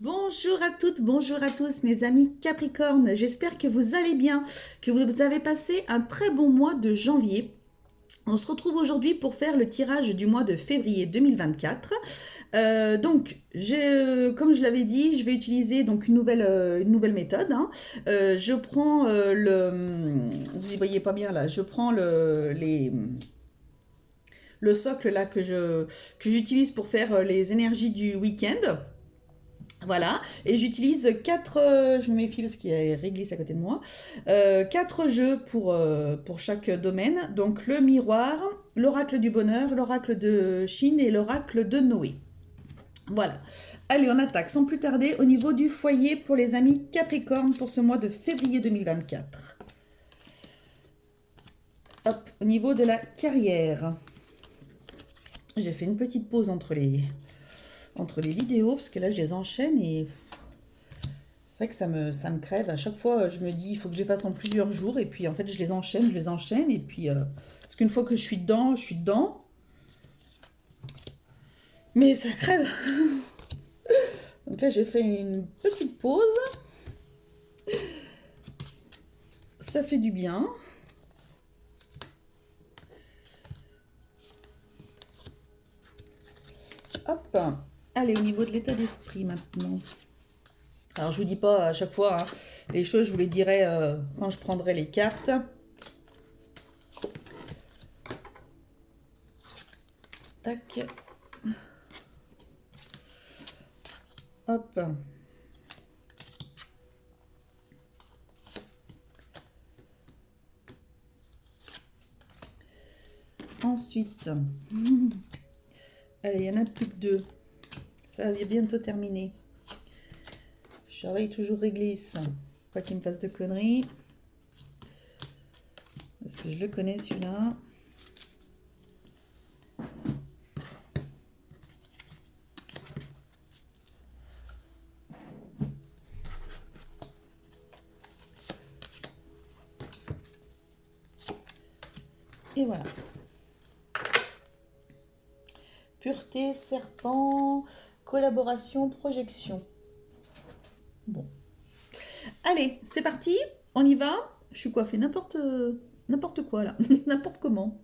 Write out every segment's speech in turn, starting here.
Bonjour à toutes, bonjour à tous mes amis Capricorne, j'espère que vous allez bien, que vous avez passé un très bon mois de janvier. On se retrouve aujourd'hui pour faire le tirage du mois de février 2024. Comme je l'avais dit, je vais utiliser donc une nouvelle méthode, hein. Je prends vous y voyez pas bien là, je prends le socle là que j'utilise pour faire les énergies du week-end. Voilà, et j'utilise je me méfie parce qu'il y a réglisse à côté de moi, 4 jeux pour chaque domaine. Donc le miroir, l'oracle du bonheur, l'oracle de Chine et l'oracle de Noé. Voilà. Allez, on attaque sans plus tarder au niveau du foyer pour les amis Capricorne pour ce mois de février 2024. Hop, au niveau de la carrière. J'ai fait une petite pause entre les vidéos parce que là je les enchaîne et c'est vrai que ça me crève. À chaque fois, je me dis, il faut que je les fasse en plusieurs jours. Et puis, en fait, je les enchaîne, je les enchaîne. Et puis, parce qu'une fois que je suis dedans, je suis dedans. Mais ça crève. Donc là, j'ai fait une petite pause. Ça fait du bien. Hop. Allez, au niveau de l'état d'esprit maintenant. Alors, je vous dis pas à chaque fois, hein, les choses, je vous les dirai quand je prendrai les cartes. Tac. Hop. Ensuite, allez, il y en a plus que 2. Ça va bientôt terminer. Je surveille toujours réglisse. Pas qu'il me fasse de conneries. Parce que je le connais celui-là. Et voilà. Pureté, serpent, collaboration, projection. Bon. Allez, c'est parti. On y va. Je suis coiffée n'importe quoi là. N'importe comment.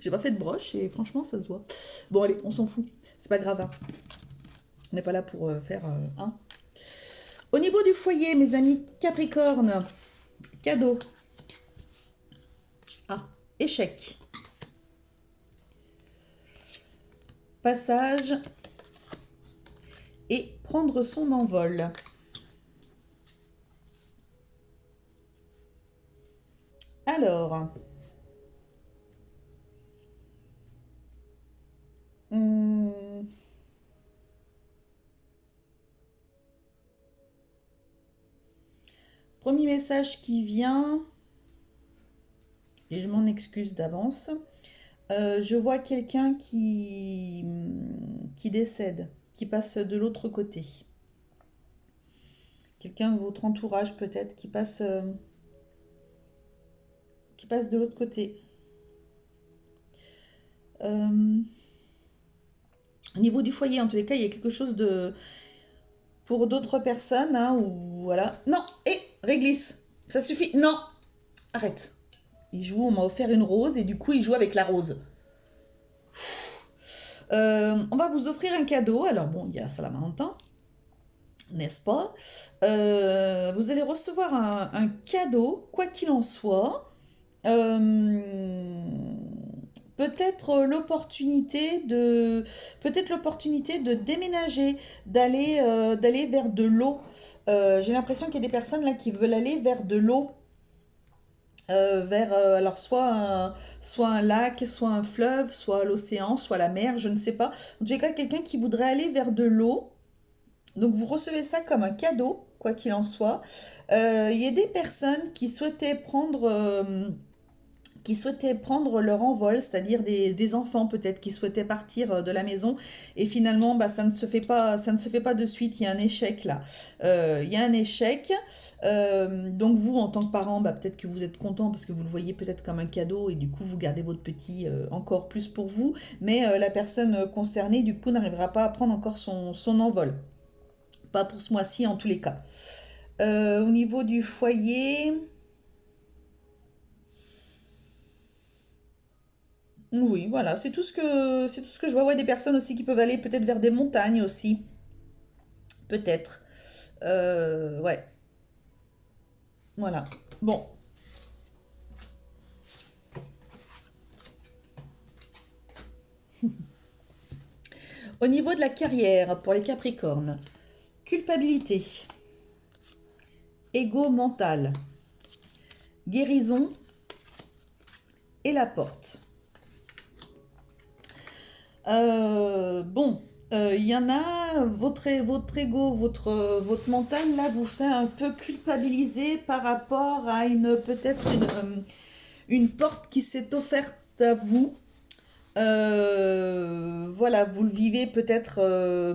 J'ai pas fait de broche et franchement ça se voit. Bon allez, on s'en fout. C'est pas grave, hein. On n'est pas là pour faire un. Au niveau du foyer, mes amis Capricorne, cadeau. Ah, échec. Passage et prendre son envol. Alors, hum, premier message qui vient, et je m'en excuse d'avance, je vois quelqu'un qui décède, qui passe de l'autre côté. Quelqu'un de votre entourage peut-être qui passe de l'autre côté. Au niveau du foyer, en tous les cas, il y a quelque chose de pour d'autres personnes, hein, ou voilà. Non, réglisse, ça suffit. Non, arrête. Il joue, on m'a offert une rose et du coup il joue avec la rose. On va vous offrir un cadeau. Alors bon, il y a Salamandre, n'est-ce pas? Vous allez recevoir un cadeau, quoi qu'il en soit. Euh, peut-être l'opportunité de déménager, d'aller vers de l'eau. J'ai l'impression qu'il y a des personnes là qui veulent aller vers de l'eau, alors soit un lac, soit un fleuve, soit l'océan, soit la mer, je ne sais pas. En tout cas, quelqu'un qui voudrait aller vers de l'eau. Donc vous recevez ça comme un cadeau, quoi qu'il en soit. Il y a des personnes qui souhaitaient prendre leur envol, c'est-à-dire des enfants peut-être qui souhaitaient partir de la maison et finalement bah, ça ne se fait pas de suite, il y a un échec là. Il y a un échec. Donc vous en tant que parent, bah, peut-être que vous êtes content parce que vous le voyez peut-être comme un cadeau et du coup vous gardez votre petit encore plus pour vous, mais la personne concernée du coup n'arrivera pas à prendre encore son envol. Pas pour ce mois-ci en tous les cas. Au niveau du foyer, oui, voilà, c'est tout ce que je vois. Ouais, des personnes aussi qui peuvent aller peut-être vers des montagnes aussi, peut-être. Ouais, voilà. Bon, au niveau de la carrière pour les Capricornes, culpabilité, ego mental, guérison et la porte. Bon, il y en a, votre ego, votre mental, là, vous fait un peu culpabiliser par rapport à peut-être une porte qui s'est offerte à vous. Voilà, vous le vivez peut-être,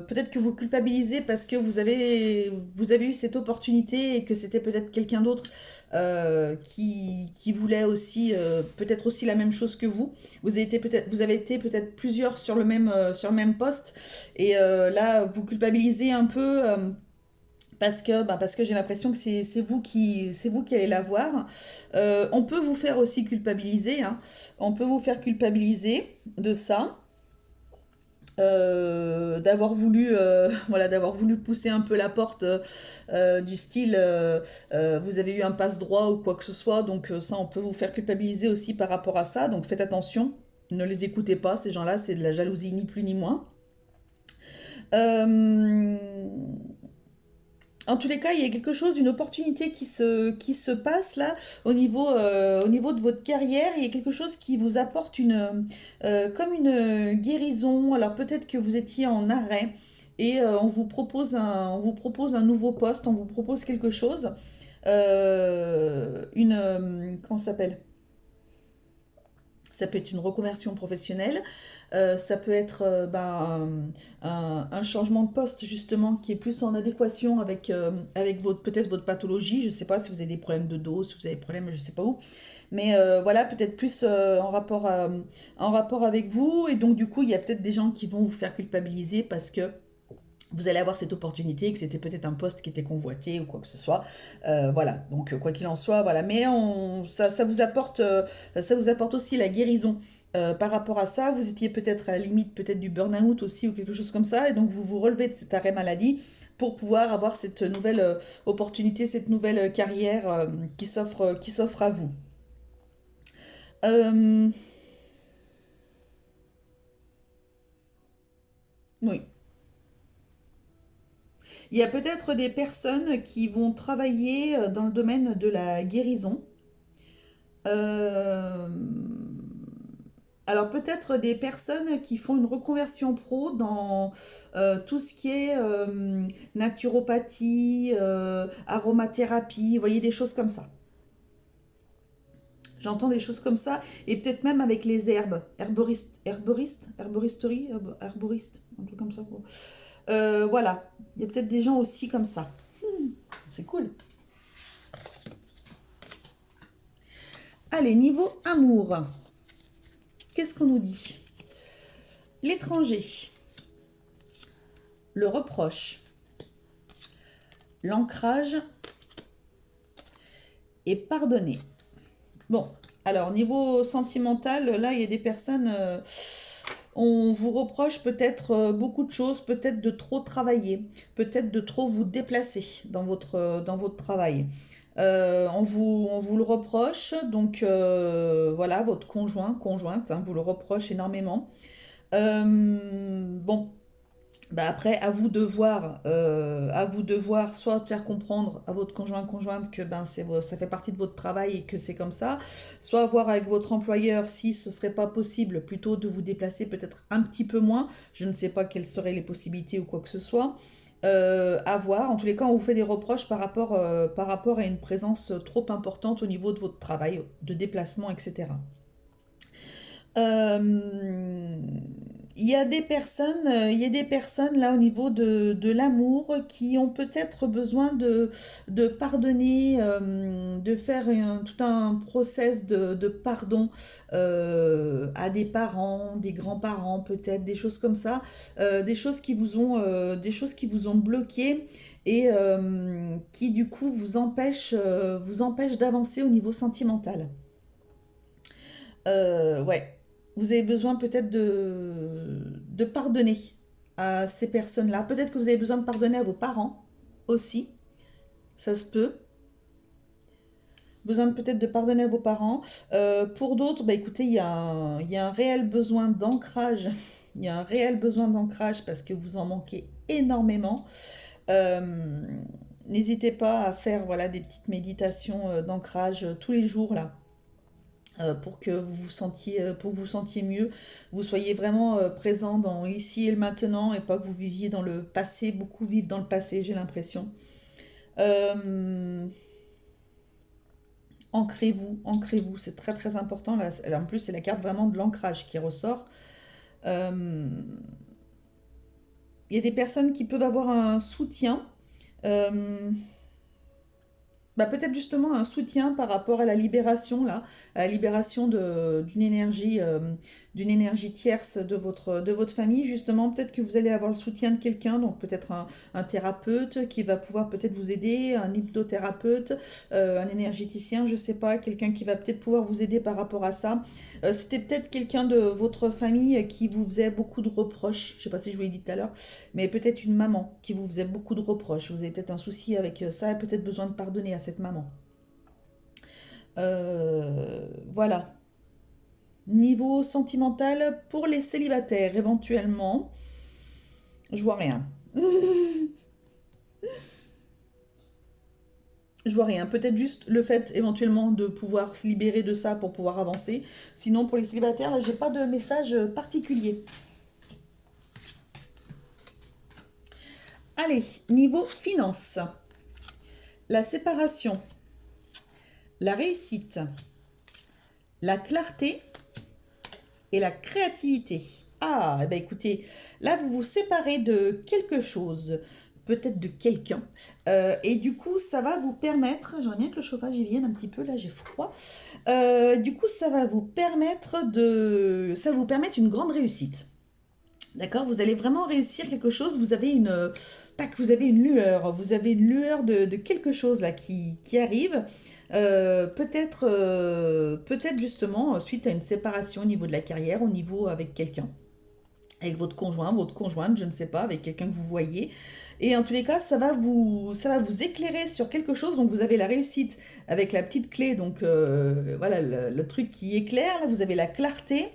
peut-être que vous culpabilisez parce que vous avez eu cette opportunité et que c'était peut-être quelqu'un d'autre qui voulait aussi, peut-être aussi la même chose que vous. Vous avez été peut-être plusieurs sur le même poste et là, vous culpabilisez un peu. Parce que j'ai l'impression que c'est vous qui allez la voir. On peut vous faire aussi culpabiliser, hein. On peut vous faire culpabiliser de ça, d'avoir voulu, voilà, d'avoir voulu pousser un peu la porte du style, vous avez eu un passe-droit ou quoi que ce soit, donc ça, on peut vous faire culpabiliser aussi par rapport à ça. Donc faites attention, ne les écoutez pas, ces gens-là, c'est de la jalousie ni plus ni moins. Euh, En tous les cas, il y a quelque chose, une opportunité qui se passe là au niveau de votre carrière. Il y a quelque chose qui vous apporte comme une guérison. Alors peut-être que vous étiez en arrêt et on vous propose un nouveau poste, on vous propose quelque chose. Comment ça s'appelle? Ça peut être une reconversion professionnelle, ça peut être un changement de poste justement qui est plus en adéquation avec peut-être votre pathologie. Je ne sais pas si vous avez des problèmes de dos, si vous avez des problèmes, je ne sais pas où. Mais voilà, peut-être plus en rapport avec vous. Et donc du coup, il y a peut-être des gens qui vont vous faire culpabiliser parce que vous allez avoir cette opportunité, que c'était peut-être un poste qui était convoité ou quoi que ce soit. Voilà, donc quoi qu'il en soit, voilà. Mais ça vous apporte aussi la guérison. Par rapport à ça, vous étiez peut-être à la limite peut-être du burn-out aussi ou quelque chose comme ça, et donc vous vous relevez de cet arrêt maladie pour pouvoir avoir cette nouvelle opportunité, cette nouvelle carrière qui s'offre à vous. Euh, oui. Il y a peut-être des personnes qui vont travailler dans le domaine de la guérison. Euh, alors peut-être des personnes qui font une reconversion pro dans tout ce qui est naturopathie, aromathérapie, vous voyez des choses comme ça. J'entends des choses comme ça, et peut-être même avec les herbes, herboristerie, herboriste, un truc comme ça. Quoi. Voilà, il y a peut-être des gens aussi comme ça. C'est cool. Allez, niveau amour, qu'est-ce qu'on nous dit? L'étranger, le reproche, l'ancrage et pardonner. Bon, alors niveau sentimental, là, il y a des personnes, on vous reproche peut-être beaucoup de choses, peut-être de trop travailler, peut-être de trop vous déplacer dans votre travail. On vous le reproche, donc voilà, votre conjointe, hein, vous le reproche énormément. Bon, bah après, à vous de voir, soit de faire comprendre à votre conjointe que ben ça fait partie de votre travail et que c'est comme ça, soit voir avec votre employeur si ce serait pas possible plutôt de vous déplacer peut-être un petit peu moins. Je ne sais pas quelles seraient les possibilités ou quoi que ce soit. À voir. En tous les cas, on vous fait des reproches par rapport à une présence trop importante au niveau de votre travail, de déplacement, etc. Euh, il y a des personnes là au niveau de l'amour qui ont peut-être besoin de pardonner, de faire tout un process de pardon à des parents, des grands-parents peut-être, des choses comme ça, des choses qui vous ont bloqué et qui du coup vous empêchent d'avancer au niveau sentimental. Ouais, vous avez besoin peut-être de pardonner à ces personnes-là. Peut-être que vous avez besoin de pardonner à vos parents aussi, ça se peut. Besoin peut-être de pardonner à vos parents. Pour d'autres, bah écoutez, il y a un réel besoin d'ancrage. Il y a un réel besoin d'ancrage parce que vous en manquez énormément. Euh, N'hésitez pas à faire voilà, des petites méditations d'ancrage tous les jours là pour que vous vous sentiez, pour que vous sentiez mieux, vous soyez vraiment présent dans ici et le maintenant et pas que vous viviez dans le passé. Beaucoup vivent dans le passé, j'ai l'impression. Euh, Ancrez-vous, ancrez-vous, c'est très très important. Là, en plus, c'est la carte vraiment de l'ancrage qui ressort. Euh, Il y a des personnes qui peuvent avoir un soutien. Euh, Bah, peut-être justement un soutien par rapport à la libération, là, à la libération d'une énergie tierce de votre famille, justement. Peut-être que vous allez avoir le soutien de quelqu'un, donc peut-être un thérapeute qui va pouvoir peut-être vous aider, un hypnothérapeute, un énergéticien, je sais pas, quelqu'un qui va peut-être pouvoir vous aider par rapport à ça. C'était peut-être quelqu'un de votre famille qui vous faisait beaucoup de reproches, je sais pas si je vous l'ai dit tout à l'heure, mais peut-être une maman qui vous faisait beaucoup de reproches. Vous avez peut-être un souci avec ça et peut-être besoin de pardonner à cette maman. Voilà. Niveau sentimental, pour les célibataires, éventuellement, je vois rien. Je vois rien. Peut-être juste le fait éventuellement de pouvoir se libérer de ça pour pouvoir avancer. Sinon, pour les célibataires, là, j'ai pas de message particulier. Allez, niveau finance. La séparation, la réussite, la clarté et la créativité. Ah, eh ben écoutez, là vous vous séparez de quelque chose, peut-être de quelqu'un, et du coup ça va vous permettre, j'aimerais bien que le chauffage y vienne un petit peu, là j'ai froid. Du coup ça va vous permettre ça va vous permettre une grande réussite. D'accord, vous allez vraiment réussir quelque chose, vous avez tac, vous avez une lueur de quelque chose là qui arrive. Peut-être justement suite à une séparation au niveau de la carrière, au niveau avec quelqu'un, avec votre conjoint, votre conjointe, je ne sais pas, avec quelqu'un que vous voyez. Et en tous les cas, ça va vous éclairer sur quelque chose. Donc vous avez la réussite avec la petite clé, donc voilà le truc qui éclaire. Là, vous avez la clarté.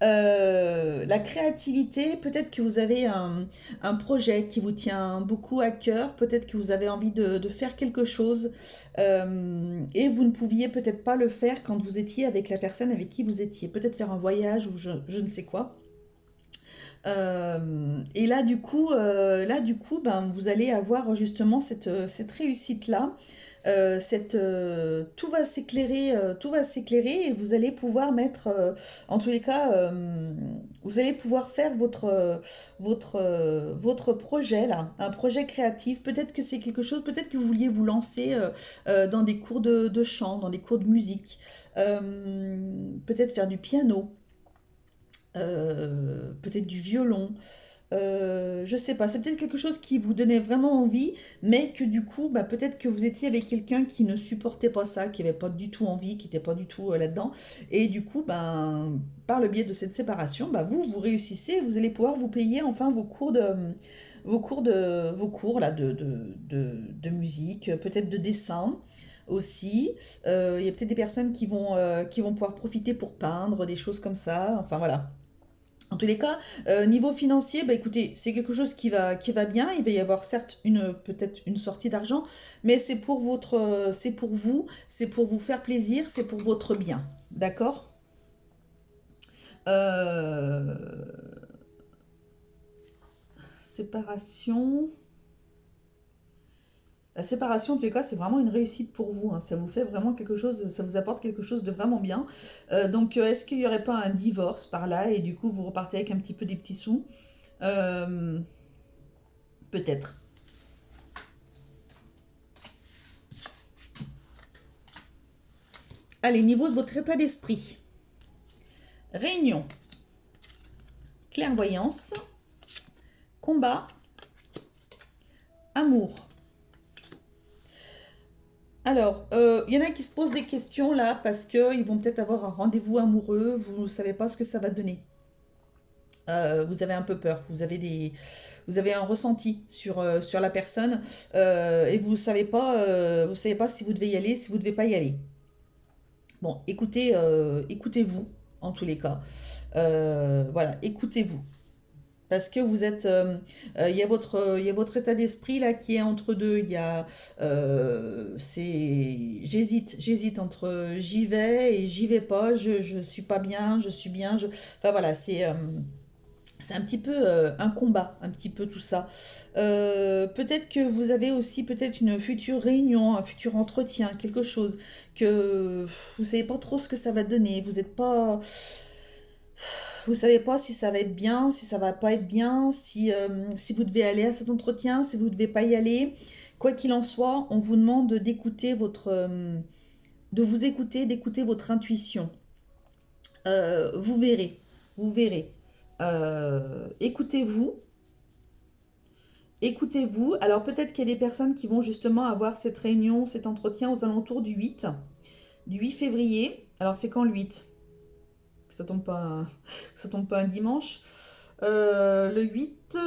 La créativité, peut-être que vous avez un projet qui vous tient beaucoup à cœur, peut-être que vous avez envie de faire quelque chose et vous ne pouviez peut-être pas le faire quand vous étiez avec la personne avec qui vous étiez, peut-être faire un voyage ou je ne sais quoi. Et là, du coup, ben, vous allez avoir justement cette réussite-là. Tout va s'éclairer et vous allez pouvoir mettre, en tous les cas, vous allez pouvoir faire votre projet là, un projet créatif. Peut-être que c'est quelque chose, peut-être que vous vouliez vous lancer dans des cours de chant, dans des cours de musique, peut-être faire du piano, peut-être du violon. Je sais pas, c'est peut-être quelque chose qui vous donnait vraiment envie, mais que du coup, bah, peut-être que vous étiez avec quelqu'un qui ne supportait pas ça, qui n'avait pas du tout envie, qui n'était pas du tout là-dedans. Et du coup, ben, par le biais de cette séparation, bah, vous réussissez, vous allez pouvoir vous payer enfin vos cours là, de musique, peut-être de dessin aussi. Il y a peut-être des personnes qui vont pouvoir profiter pour peindre, des choses comme ça. Enfin voilà. En tous les cas, niveau financier, bah écoutez, c'est quelque chose qui va bien. Il va y avoir certes peut-être une sortie d'argent, mais c'est pour vous, c'est pour vous faire plaisir, c'est pour votre bien. D'accord? Euh, Séparation. La séparation, en tous les cas, c'est vraiment une réussite pour vous, hein. Ça vous fait vraiment quelque chose, ça vous apporte quelque chose de vraiment bien. Donc, est-ce qu'il n'y aurait pas un divorce par là et du coup, vous repartez avec un petit peu des petits sous? Euh, Peut-être. Allez, niveau de votre état d'esprit. Réunion, clairvoyance, combat, amour. Alors, il y en a qui se posent des questions là parce qu'ils vont peut-être avoir un rendez-vous amoureux, vous ne savez pas ce que ça va donner. Vous avez un peu peur, vous avez un ressenti sur la personne et vous savez pas si vous devez y aller, si vous devez pas y aller. Bon, écoutez, écoutez-vous en tous les cas. Voilà, écoutez-vous. Parce que vous êtes, il y a votre état d'esprit là qui est entre deux. Il y a, j'hésite entre j'y vais et j'y vais pas. Je suis pas bien, je suis bien. Enfin voilà, c'est un petit peu un combat, un petit peu tout ça. Peut-être que vous avez aussi peut-être une future réunion, un futur entretien, quelque chose que vous savez pas trop ce que ça va donner. Vous savez pas si ça va être bien, si ça va pas être bien, si vous devez aller à cet entretien, si vous devez pas y aller. Quoi qu'il en soit, on vous demande d'écouter de vous écouter, d'écouter votre intuition. Vous verrez, vous verrez. Écoutez-vous, écoutez-vous. Alors peut-être qu'il y a des personnes qui vont justement avoir cette réunion, cet entretien aux alentours du 8 février. Alors c'est quand le 8? Ça tombe pas un, ça tombe pas un dimanche. Le 8,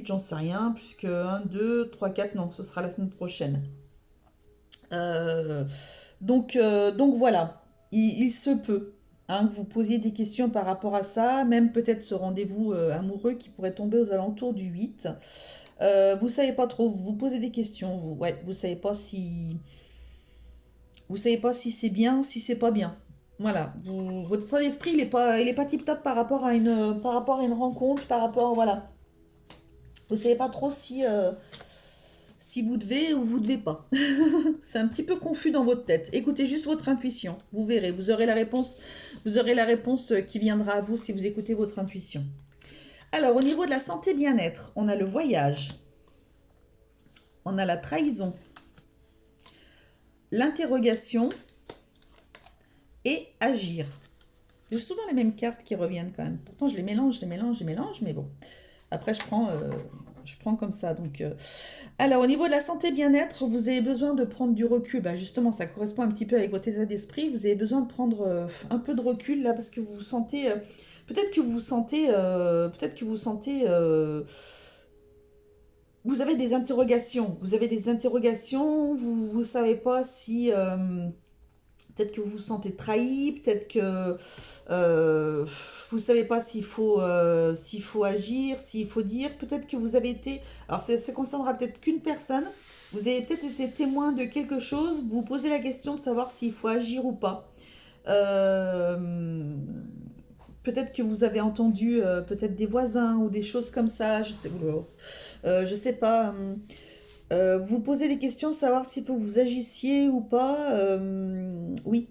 j'en sais rien, puisque un 2 3 4 non, ce sera la semaine prochaine. Euh, donc voilà, il se peut hein, que vous posiez des questions par rapport à ça, même peut-être ce rendez-vous amoureux qui pourrait tomber aux alentours du 8. Vous savez pas trop, vous vous posez des questions, vous, ouais, vous savez pas si c'est bien, si c'est pas bien. Voilà, votre état d'esprit, il est pas tip top par rapport à une rencontre, par rapport, voilà. Vous savez pas trop si vous devez ou vous devez pas. C'est un petit peu confus dans votre tête. Écoutez juste votre intuition. Vous verrez, vous aurez la réponse qui viendra à vous si vous écoutez votre intuition. Alors, au niveau de la santé bien-être, on a le voyage, on a la trahison, l'interrogation et agir. J'ai souvent les mêmes cartes qui reviennent quand même. Pourtant, je les mélange, je les mélange, je les mélange, mais bon. Après, je prends comme ça. Alors, au niveau de la santé bien-être, vous avez besoin de prendre du recul. Bah, justement, ça correspond un petit peu avec votre état d'esprit. Vous avez besoin de prendre un peu de recul là parce que vous vous sentez, peut-être que vous sentez, vous avez des interrogations. Vous avez des interrogations. Vous savez pas si peut-être que vous vous sentez trahi, peut-être que euh, vous ne savez pas s'il faut agir, s'il faut dire. Peut-être que vous avez été... Alors ça concernera peut-être qu'une personne. Vous avez peut-être été témoin de quelque chose. Vous vous posez la question de savoir s'il faut agir ou pas. Euh, Peut-être que vous avez entendu peut-être des voisins ou des choses comme ça. Je sais pas. Vous posez des questions, savoir s'il faut que vous agissiez ou pas. Oui,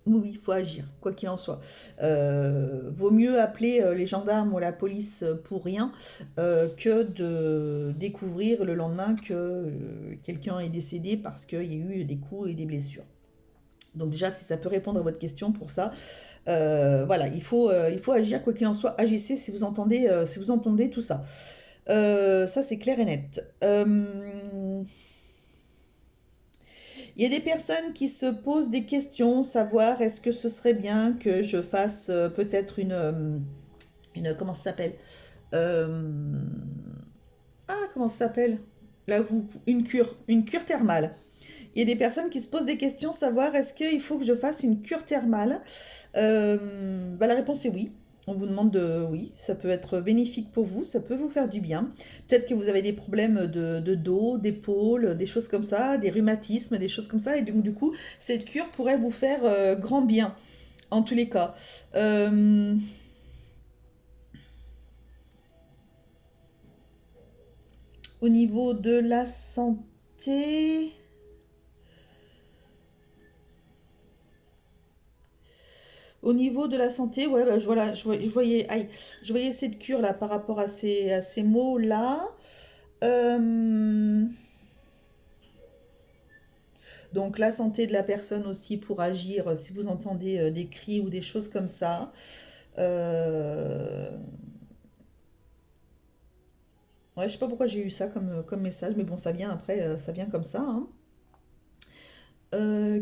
oui, il faut agir, quoi qu'il en soit. Vaut mieux appeler les gendarmes ou la police pour rien que de découvrir le lendemain que quelqu'un est décédé parce qu'il y a eu des coups et des blessures. Donc déjà, si ça peut répondre à votre question pour ça, voilà, il faut agir quoi qu'il en soit. Agissez si vous entendez tout ça. Ça, c'est clair et net. Il y a des personnes qui se posent des questions, savoir est-ce que ce serait bien que je fasse peut-être comment ça s'appelle? Euh, comment ça s'appelle? Là, une cure thermale. Il y a des personnes qui se posent des questions, savoir est-ce qu'il faut que je fasse une cure thermale? Bah, la réponse est oui. On vous demande de oui, ça peut être bénéfique pour vous, ça peut vous faire du bien. Peut-être que vous avez des problèmes de dos, d'épaule, des choses comme ça, des rhumatismes, des choses comme ça, et donc du coup, cette cure pourrait vous faire grand bien, en tous les cas. Euh, Au niveau de la santé, santé. Au niveau de la santé, ouais, bah, voilà, je voyais cette cure là par rapport à ces mots-là. Euh, donc la santé de la personne aussi pour agir si vous entendez des cris ou des choses comme ça. Euh, Ouais, je sais pas pourquoi j'ai eu ça comme message, mais bon, ça vient après, ça vient comme ça, hein.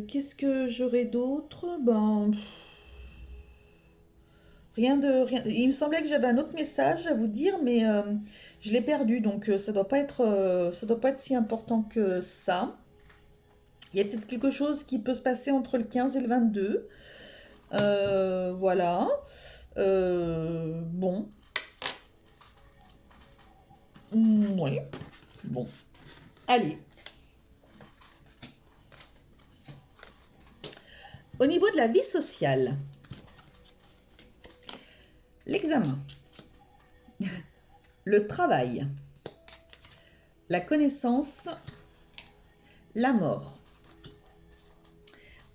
Qu'est-ce que j'aurais d'autre? Ben, rien de rien. Il me semblait que j'avais un autre message à vous dire, mais je l'ai perdu, donc ça doit pas être si important que ça. Il y a peut-être quelque chose qui peut se passer entre le 15 et le 22. Voilà. Bon. Oui. Bon. Allez. Au niveau de la vie sociale, l'examen, le travail, la connaissance, la mort.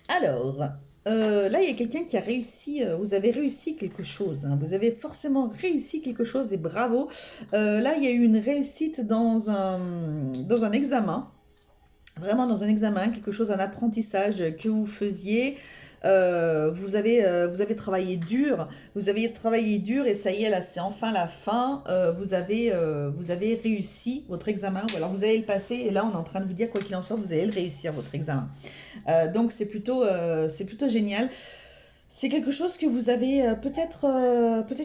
Alors, là, il y a quelqu'un qui a réussi, vous avez réussi quelque chose, hein. Vous avez forcément réussi quelque chose et bravo. Là, il y a eu une réussite dans un examen. Vraiment dans un examen, quelque chose, un apprentissage que vous faisiez. Vous avez travaillé dur, vous avez travaillé dur et ça y est, là, c'est enfin la fin. Vous avez réussi votre examen, ou alors vous allez le passer et là, on est en train de vous dire, quoi qu'il en soit, vous allez le réussir, votre examen. Donc, c'est plutôt génial. C'est quelque chose que vous avez peut-être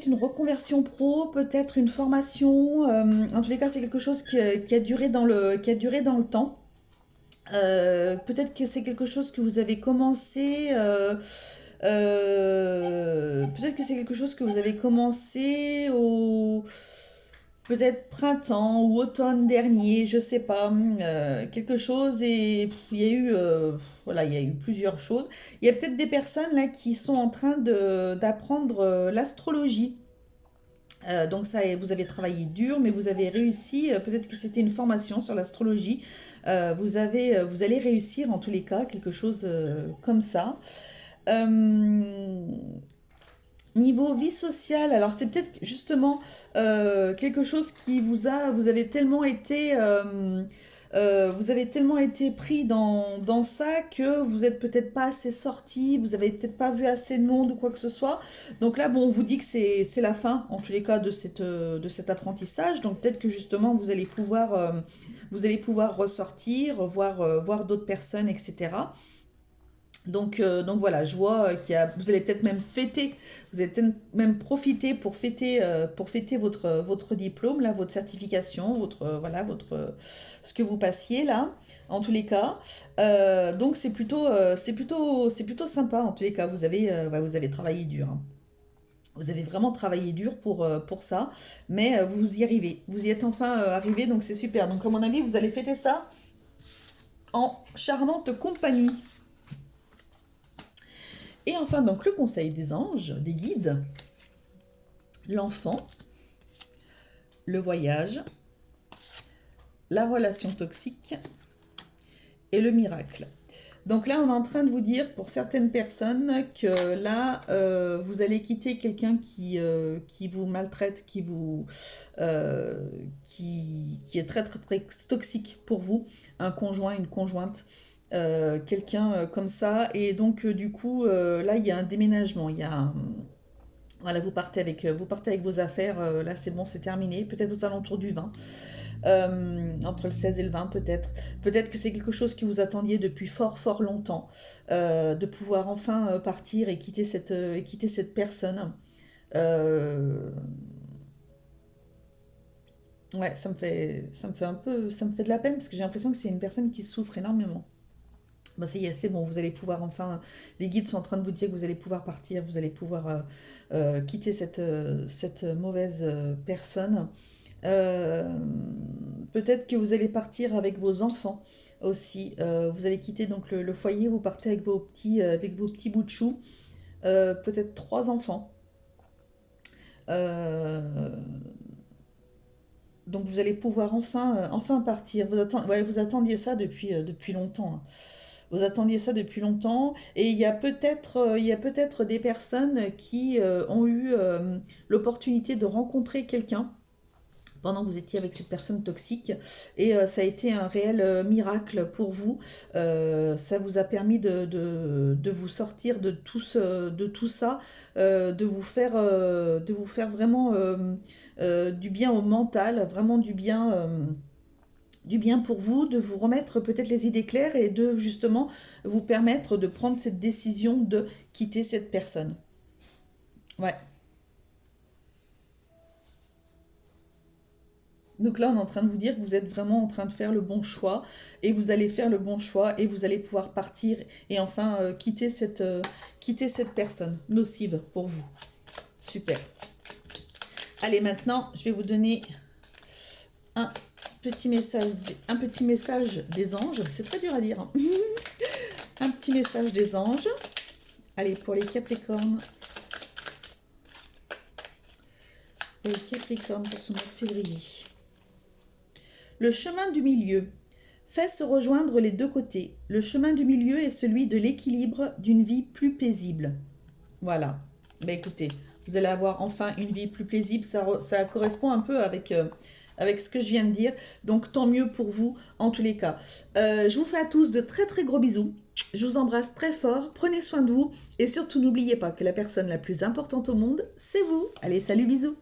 une reconversion pro, peut-être une formation. En tous les cas, c'est quelque chose qui a duré qui a duré dans le temps. Peut-être que c'est quelque chose que vous avez commencé. Peut-être que c'est quelque chose que vous avez commencé au peut-être printemps ou automne dernier, je sais pas, quelque chose et il y a eu voilà, il y a eu plusieurs choses. Il y a peut-être des personnes là qui sont en train de d'apprendre l'astrologie. Donc ça, vous avez travaillé dur, mais vous avez réussi. Peut-être que c'était une formation sur l'astrologie. Vous allez réussir en tous les cas quelque chose comme ça. Euh, Niveau vie sociale, alors c'est peut-être justement quelque chose qui vous avez tellement été, vous avez tellement été pris dans ça que vous êtes peut-être pas assez sorti, vous avez peut-être pas vu assez de monde ou quoi que ce soit. Donc là, bon, on vous dit que c'est la fin, en tous les cas, de cet apprentissage. Donc peut-être que justement, vous allez pouvoir ressortir, voir d'autres personnes, etc. Donc voilà, je vois vous allez peut-être même fêter, vous allez peut-être même profiter pour fêter votre diplôme, là, votre certification, voilà, ce que vous passiez là, en tous les cas. Donc c'est plutôt sympa, en tous les cas. Ouais, vous avez travaillé dur, hein. Vous avez vraiment travaillé dur pour ça, mais vous y arrivez. Vous y êtes enfin arrivé, donc c'est super. Donc à mon avis, vous allez fêter ça en charmante compagnie. Et enfin, donc, le conseil des anges, des guides, l'enfant, le voyage, la relation toxique et le miracle. Donc là, on est en train de vous dire pour certaines personnes que là, vous allez quitter quelqu'un qui vous maltraite, euh, qui est très, très, très toxique pour vous, un conjoint, une conjointe, quelqu'un comme ça. Et donc, du coup, là, il y a un déménagement, il y a voilà, vous partez avec vos affaires, là c'est bon, c'est terminé, peut-être aux alentours du 20, entre le 16 et le 20 peut-être. Peut-être que c'est quelque chose que vous attendiez depuis fort fort longtemps, de pouvoir enfin partir et quitter cette personne. Euh, ouais, ça me fait ça me fait de la peine parce que j'ai l'impression que c'est une personne qui souffre énormément. Bah, ça y est, c'est bon, vous allez pouvoir enfin. Les guides sont en train de vous dire que vous allez pouvoir partir, vous allez pouvoir quitter cette mauvaise personne. Euh, Peut-être que vous allez partir avec vos enfants aussi. Vous allez quitter donc le foyer, vous partez avec vos petits bouts de chou. Peut-être trois enfants. Euh, Donc vous allez pouvoir enfin partir. Ouais, vous attendiez ça depuis longtemps, hein. Vous attendiez ça depuis longtemps. Et il y a peut-être des personnes qui ont eu l'opportunité de rencontrer quelqu'un pendant que vous étiez avec cette personne toxique. Et ça a été un réel miracle pour vous. Ça vous a permis de vous sortir de tout ça, de vous faire vraiment du bien au mental, vraiment du bien pour vous, de vous remettre peut-être les idées claires et de justement vous permettre de prendre cette décision de quitter cette personne. Ouais. Donc là, on est en train de vous dire que vous êtes vraiment en train de faire le bon choix et vous allez faire le bon choix et vous allez pouvoir partir et enfin quitter cette personne nocive pour vous. Super. Allez, maintenant, je vais vous donner un un petit message des anges. C'est très dur à dire, hein. Un petit message des anges. Allez, pour les Capricornes. Les Capricornes pour ce mois de février. Le chemin du milieu fait se rejoindre les deux côtés. Le chemin du milieu est celui de l'équilibre d'une vie plus paisible. Voilà. Ben écoutez, vous allez avoir enfin une vie plus paisible. Ça correspond un peu avec ce que je viens de dire. Donc tant mieux pour vous en tous les cas. Je vous fais à tous de très très gros bisous. Je vous embrasse très fort. Prenez soin de vous. Et surtout n'oubliez pas que la personne la plus importante au monde, c'est vous. Allez, salut, bisous.